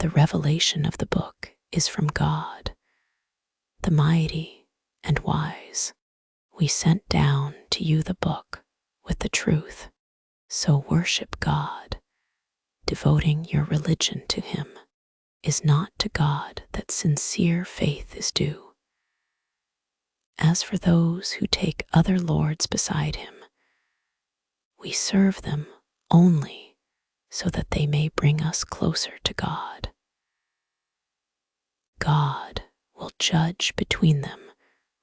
The revelation of the book is from God, the mighty and wise. We sent down to you the book with the truth, so worship God. Devoting your religion to Him is not to God that sincere faith is due. As for those who take other lords beside Him, we serve them only so that they may bring us closer to God. God will judge between them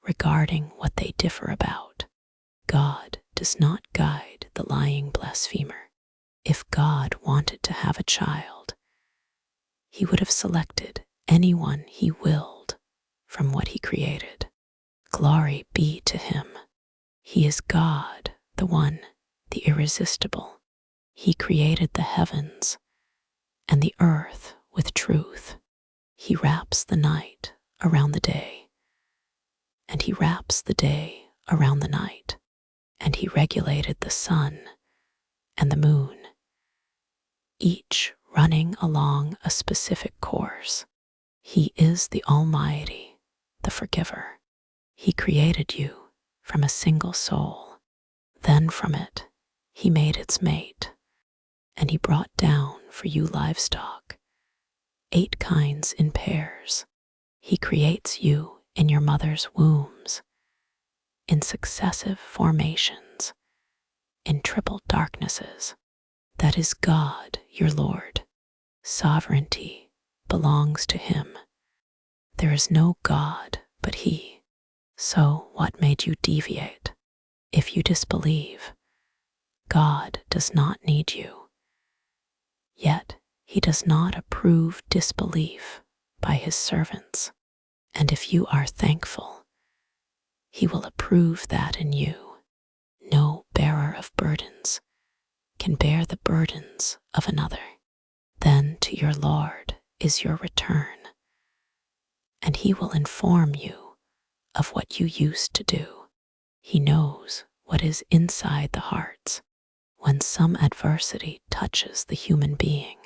regarding what they differ about. God does not guide the lying blasphemer. If God wanted to have a child, He would have selected anyone He willed from what He created. Glory be to Him. He is God, the one, the irresistible. He created the heavens and the earth with truth. He wraps the night around the day, and He wraps the day around the night, and He regulated the sun and the moon, each running along a specific course. He is the Almighty, the Forgiver. He created you from a single soul. Then from it, He made its mate, and He brought down for you livestock, 8 kinds in pairs. He creates you in your mother's wombs, in successive formations, in triple darknesses. That is God, your Lord. Sovereignty belongs to Him. There is no God but He. So what made you deviate? If you disbelieve, God does not need you. Yet He does not approve disbelief by His servants. And if you are thankful, He will approve that in you. No bearer of burdens can bear the burdens of another. Then to your Lord is your return, and He will inform you of what you used to do. He knows what is inside the hearts. When some adversity touches the human being,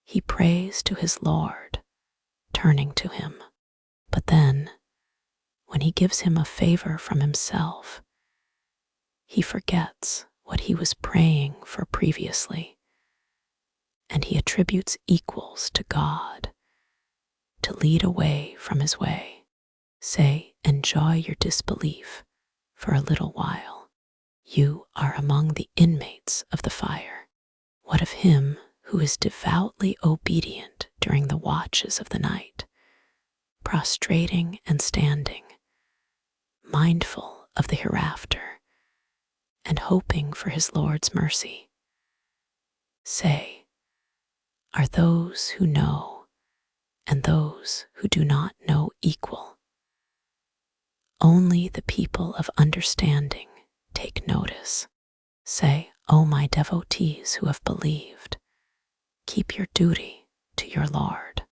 he prays to his Lord, turning to Him. But then, when He gives him a favor from Himself, he forgets what he was praying for previously, and he attributes equals to God to lead away from His way. Say, enjoy your disbelief for a little while. You are among the inmates of the fire. What of him who is devoutly obedient during the watches of the night, prostrating and standing, mindful of the hereafter, and hoping for his Lord's mercy? Say, are those who know and those who do not know equal? Only the people of understanding take notice. Say, O my devotees who have believed, keep your duty to your Lord.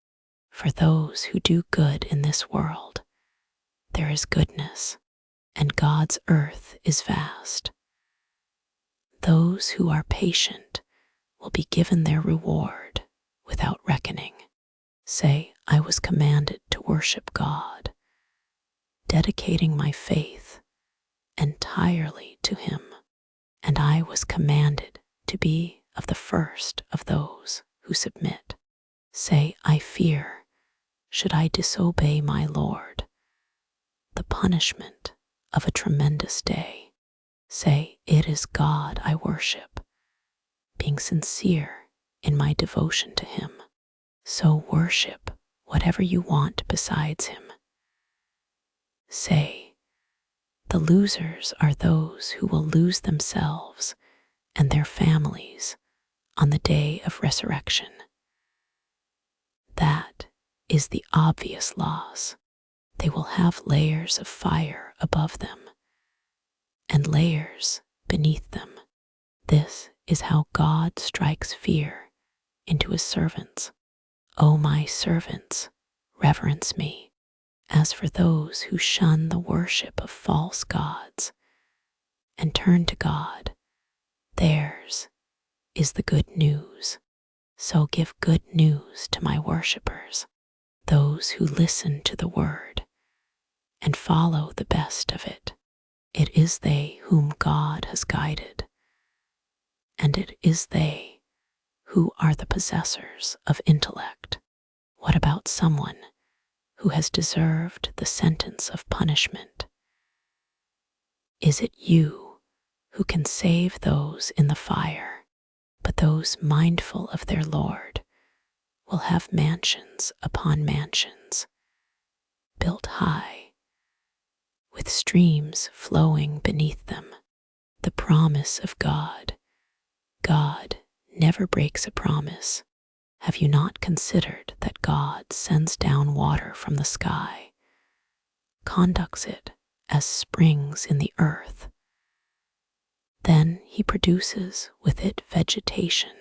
For those who do good in this world, there is goodness, and God's earth is vast. Those who are patient will be given their reward without reckoning. Say, I was commanded to worship God, dedicating my faith entirely to Him, and I was commanded to be of the first of those who submit. Say, I fear, should I disobey my Lord, the punishment of a tremendous day. Say, it is God I worship, being sincere in my devotion to Him. So worship whatever you want besides Him. Say, the losers are those who will lose themselves and their families on the day of resurrection. That is the obvious loss. They will have layers of fire above them and layers beneath them. This is how God strikes fear into His servants. O my servants, reverence me. As for those who shun the worship of false gods and turn to God, theirs is the good news. So give good news to my worshippers, those who listen to the word and follow the best of it. It is they whom God has guided, and it is they who are the possessors of intellect. What about someone who has deserved the sentence of punishment? Is it you who can save those in the fire? But those mindful of their Lord will have mansions upon mansions, built high, with streams flowing beneath them. The promise of God. God never breaks a promise. Have you not considered that God sends down water from the sky, conducts it as springs in the earth? Then he produces with it vegetation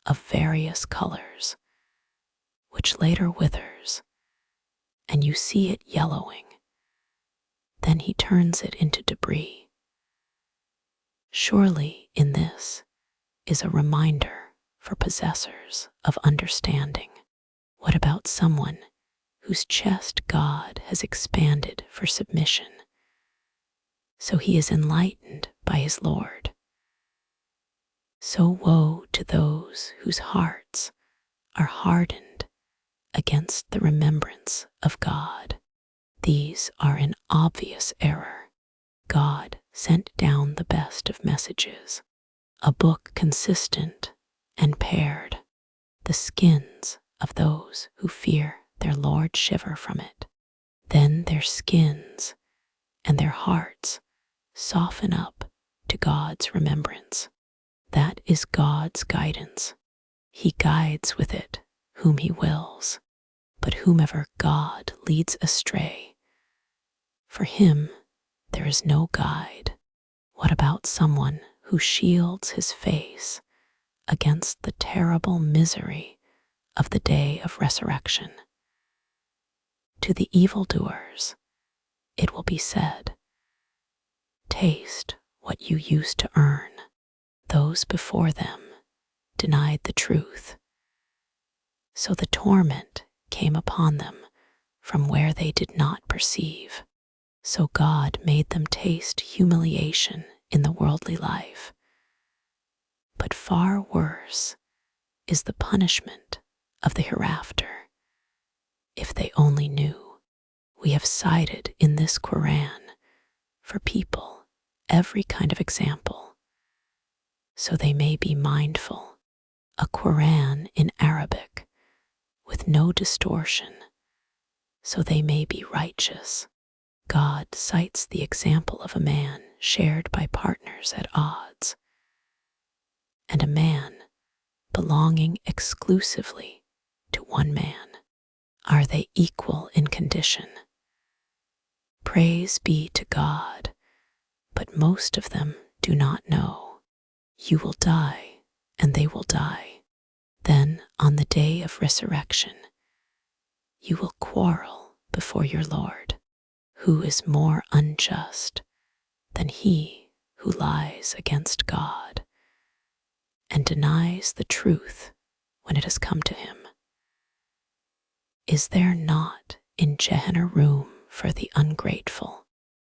of various colors, which later withers, and you see it yellowing. Then he turns it into debris. Surely in this is a reminder for possessors of understanding. What about someone whose chest God has expanded for submission, so he is enlightened by his Lord? So woe to those whose hearts are hardened against the remembrance of God. These are in obvious error. God sent down the best of messages, a book consistent and paired. The skins of those who fear their Lord shiver from it. Then their skins and their hearts soften up to God's remembrance. That is God's guidance. He guides with it whom he wills, but whomever God leads astray, for him there is no guide. What about someone who shields his face against the terrible misery of the day of resurrection? To the evildoers it will be said, taste what you used to earn. Those before them denied the truth, so the torment came upon them from where they did not perceive. So God made them taste humiliation in the worldly life. But far worse is the punishment of the hereafter. If they only knew. We have cited in this Quran for people every kind of example, so they may be mindful. A Quran in Arabic with no distortion, so they may be righteous. God cites the example of a man shared by partners at odds, and a man belonging exclusively to one man. Are they equal in condition? Praise be to God, but most of them do not know. You will die, and they will die. Then, on the day of resurrection, you will quarrel before your Lord. Who is more unjust than he who lies against God and denies the truth when it has come to him? Is there not in Gehenna room for the ungrateful?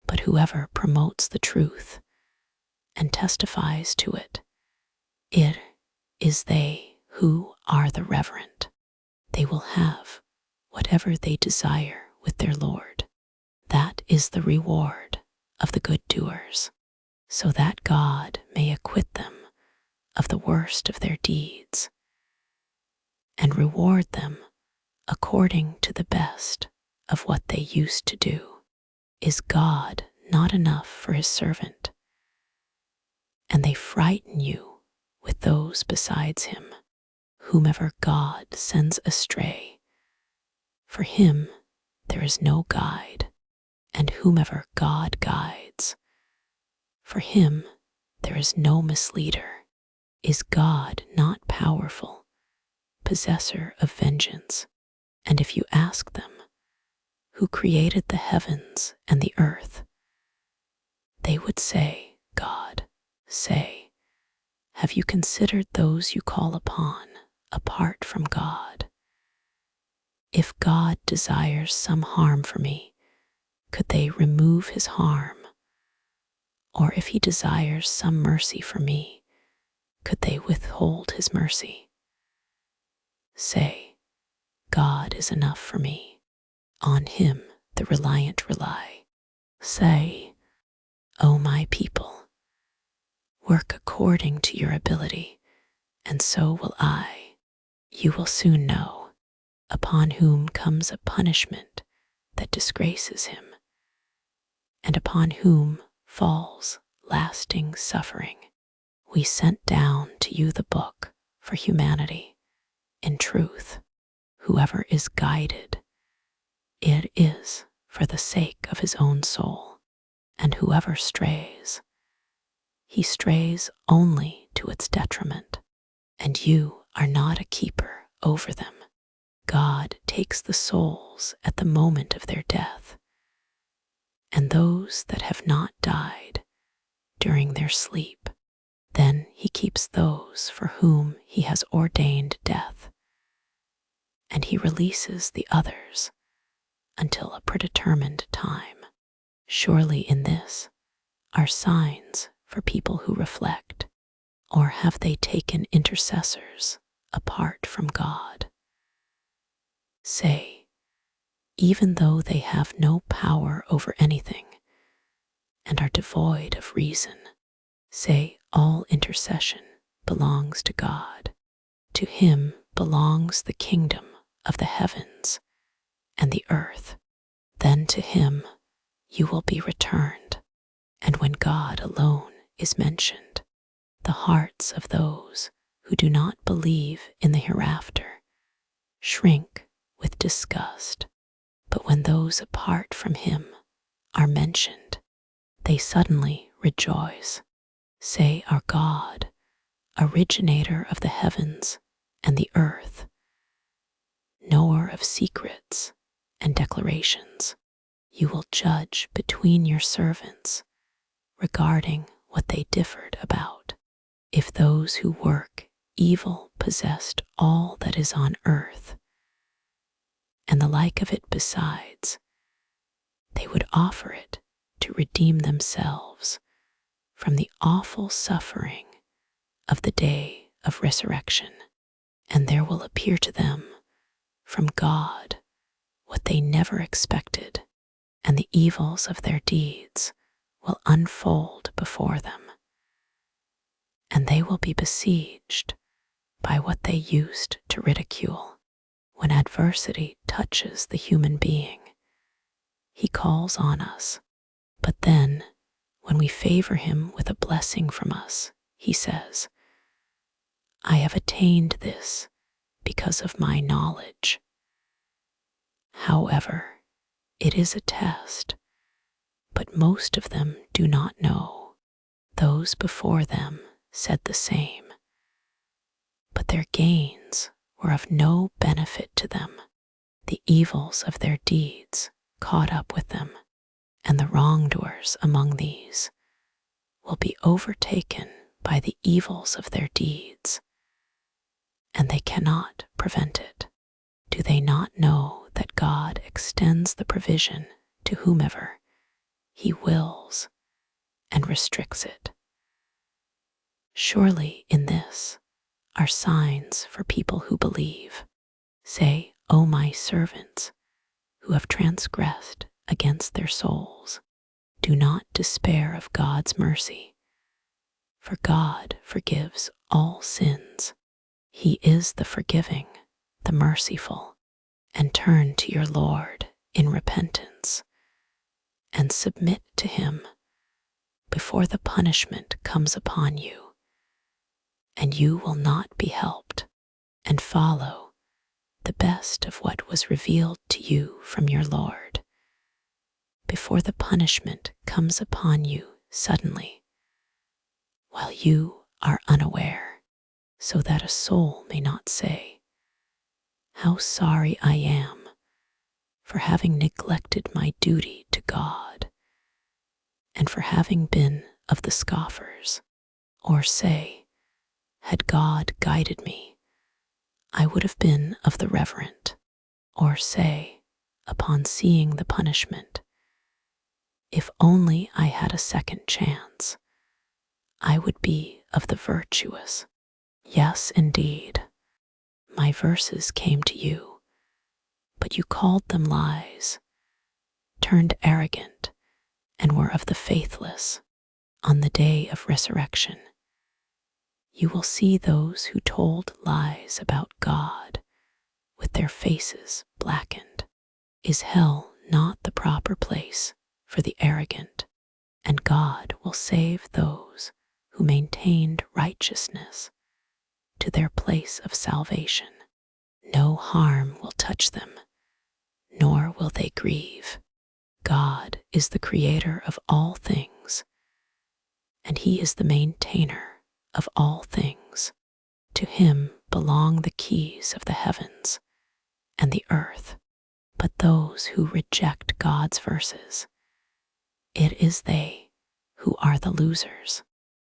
But whoever promotes the truth and testifies to it, it is they who are the reverent. They will have whatever they desire with their Lord. That is the reward of the good doers, so that God may acquit them of the worst of their deeds and reward them according to the best of what they used to do. Is God not enough for his servant? And they frighten you with those besides him, whomever God sends astray. For him there is no guide, and whomever God guides, for him there is no misleader. Is God not powerful, possessor of vengeance? And if you ask them, who created the heavens and the earth, they would say, God. Say, have you considered those you call upon apart from God. If God desires some harm for me, could they remove his harm? Or if he desires some mercy for me, could they withhold his mercy? Say, God is enough for me. On him the reliant rely. Say, O my people, work according to your ability, and so will I. You will soon know upon whom comes a punishment that disgraces him, and upon whom falls lasting suffering. We sent down to you the book for humanity. In truth, whoever is guided, it is for the sake of his own soul, and whoever strays, he strays only to its detriment, and you are not a keeper over them. God takes the souls at the moment of their death, and those that have not died during their sleep. Then he keeps those for whom he has ordained death, and he releases the others until a predetermined time. Surely in this are signs for people who reflect, or have they taken intercessors apart from God? Say, even though they have no power over anything and are devoid of reason, say all intercession belongs to God. To him belongs the kingdom of the heavens and the earth. Then to him you will be returned. And when God alone is mentioned, the hearts of those who do not believe in the hereafter shrink with disgust. But when those apart from him are mentioned, they suddenly rejoice. Say, our God, originator of the heavens and the earth, knower of secrets and declarations, you will judge between your servants regarding what they differed about. If those who work evil possessed all that is on earth, and the like of it besides, they would offer it to redeem themselves from the awful suffering of the day of resurrection, and there will appear to them from God what they never expected, and the evils of their deeds will unfold before them, and they will be besieged by what they used to ridicule. When adversity touches the human being, he calls on us, but then, when we favor him with a blessing from us, he says, I have attained this because of my knowledge. However, it is a test, but most of them do not know. Those before them said the same, but their gains were of no benefit to them. The evils of their deeds caught up with them, and the wrongdoers among these will be overtaken by the evils of their deeds, and they cannot prevent it. Do they not know that God extends the provision to whomever he wills and restricts it? Surely in this are signs for people who believe. Say, O my servants, who have transgressed against their souls, do not despair of God's mercy, for God forgives all sins. He is the forgiving, the merciful, and turn to your Lord in repentance, and submit to him before the punishment comes upon you, and you will not be helped, and follow the best of what was revealed to you from your Lord, before the punishment comes upon you suddenly, while you are unaware, so that a soul may not say, how sorry I am for having neglected my duty to God, and for having been of the scoffers, or say, had God guided me, I would have been of the reverent, or say, upon seeing the punishment, if only I had a second chance, I would be of the virtuous. Yes, indeed, my verses came to you, but you called them lies, turned arrogant, and were of the faithless. On the day of resurrection, you will see those who told lies about God with their faces blackened. Is hell not the proper place for the arrogant? And God will save those who maintained righteousness to their place of salvation. No harm will touch them, nor will they grieve. God is the creator of all things, and he is the maintainer of all things. To him belong the keys of the heavens and the earth. But those who reject God's verses, it is they who are the losers.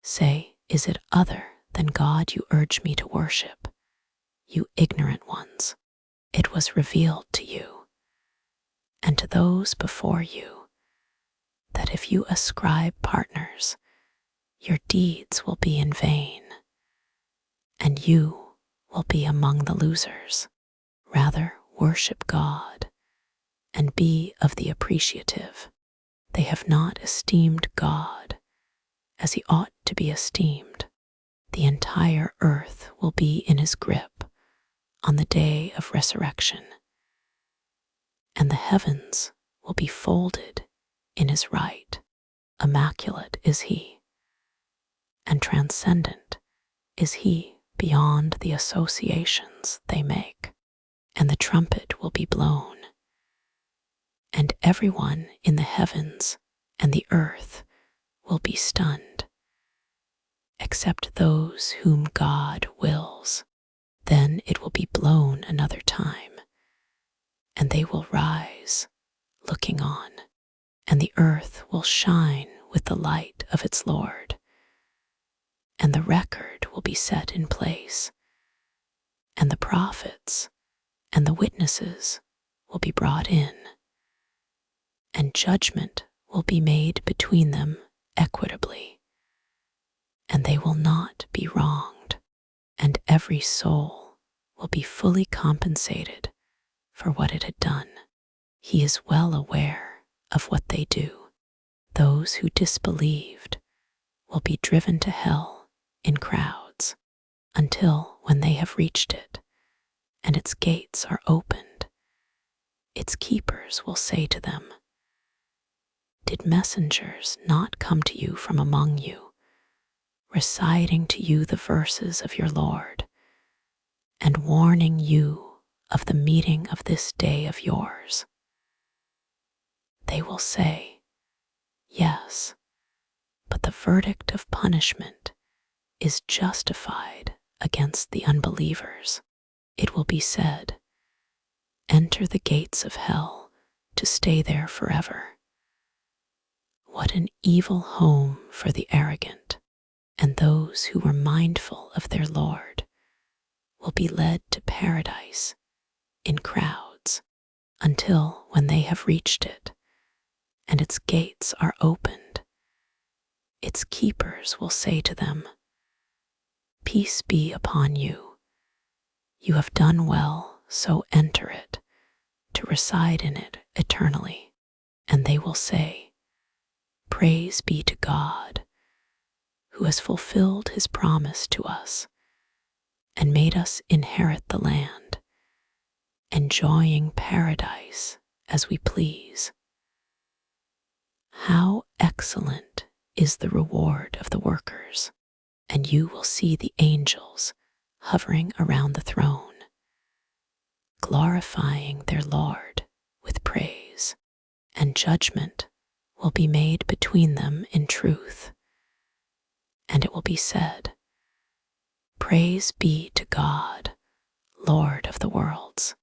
Say, is it other than God you urge me to worship? You ignorant ones, it was revealed to you, and to those before you, that if you ascribe partners, your deeds will be in vain, and you will be among the losers. Rather, worship God and be of the appreciative. They have not esteemed God as he ought to be esteemed. The entire earth will be in his grip on the day of resurrection, and the heavens will be folded in his right. Immaculate is he, and transcendent is he beyond the associations they make. And the trumpet will be blown, and everyone in the heavens and the earth will be stunned, except those whom God wills. Then it will be blown another time, and they will rise, looking on, and the earth will shine with the light of its Lord, and the record will be set in place, and the prophets and the witnesses will be brought in, and judgment will be made between them equitably, and they will not be wronged, and every soul will be fully compensated for what it had done. He is well aware of what they do. Those who disbelieved will be driven to hell in crowds until when they have reached it and its gates are opened, its keepers will say to them, did messengers not come to you from among you, reciting to you the verses of your Lord, and warning you of the meeting of this day of yours? They will say, yes, but the verdict of punishment is justified against the unbelievers. It will be said, enter the gates of hell to stay there forever. What an evil home for the arrogant, and those who were mindful of their Lord will be led to paradise in crowds until when they have reached it and its gates are opened, its keepers will say to them, peace be upon you. You have done well, so enter it, to reside in it eternally. And they will say, praise be to God, who has fulfilled his promise to us and made us inherit the land, enjoying paradise as we please. How excellent is the reward of the workers, and you will see the angels hovering around the throne, glorifying their Lord with praise, and judgment will be made between them in truth. And it will be said, praise be to God, Lord of the worlds.